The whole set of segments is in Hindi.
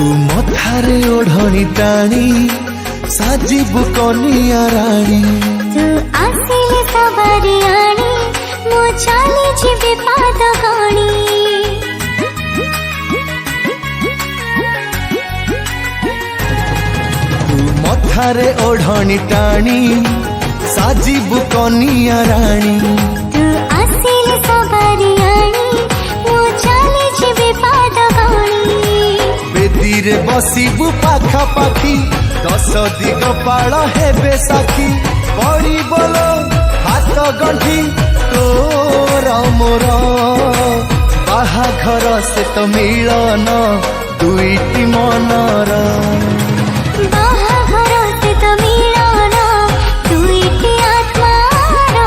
तू मथारे ओढ़णी टाणी साजिबु कनिया राणी तू आसिले सवारी आणी मो चाली जिबे पाद गणी तू मथारे ओढ़णी टाणी साजिबु कनिया राणी तू आसिले सवारी आणी मो चाली जिबे पाद गणी बेदीरे बसिबु पाखा पाखी 10 दिग पाल हेबे साखी पड़ी बोलो हाथ गंठी तोर मोर बाहाघर से तो मिलन दुईटी मनर बाहाघर से तो मिलन दुईटी आत्मार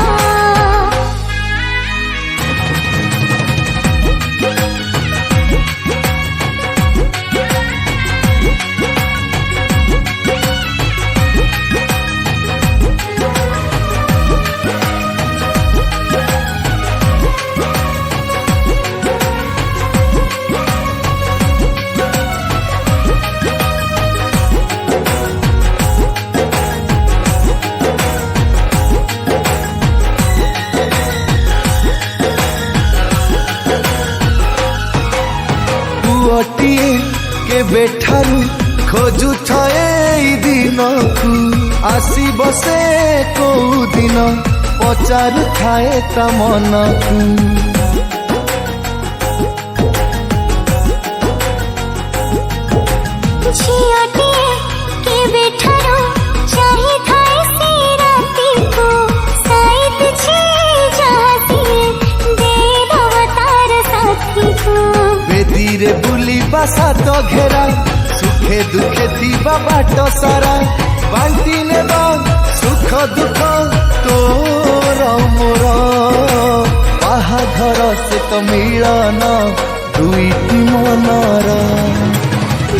पुअटीए के बेठारू खोजु थे दिन को आसी बसे को दिन पचारु थाए ता मन को झियोटिए के बेठारू चाहे थाए से राती को साइद छे जाती दे अवतार साथी को बेदीरे बुली बासा तो घेरा सुखे दुखे थीबा बाट सारा बांटी नेबा सुख दुख तोर मोर बाहाघर से तो मिलन दुईटी मनर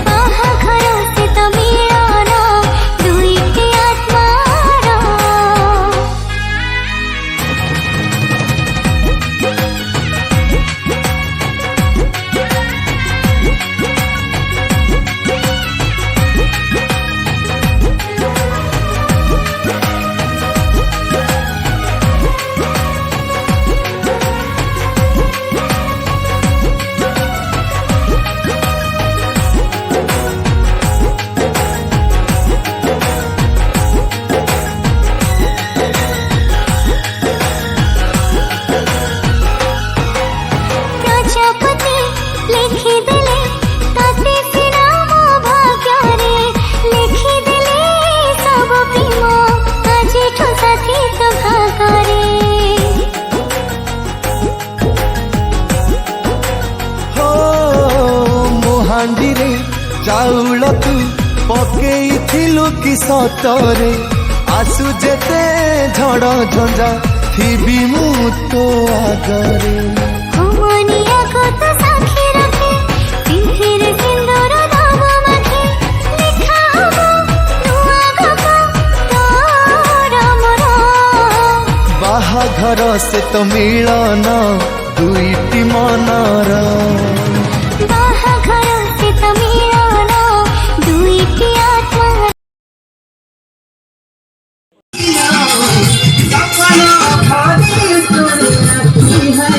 बाहाघर से तो मिलन दुईटी आत्मार प्रजापति लिखि देले ताते फिरा मो भाग्यारे लिखि देले सब प्रेम आज ठो साथी तो भागरे हो मोहांडी रे चाउल तू पकेई थिलु कि सतरे आसु जेते झड़ झंझा थिबी मु तो आगरे हमनिया को तो साखी रखे पिंथिर सिंदूर दाम माखे लिखा हबो नुआ गप तोर मोर बाहाघर से तो मिलन दुईटी मनर बाहाघर से तो मिलन दुईटी आत्मार सपना भारी तोरी है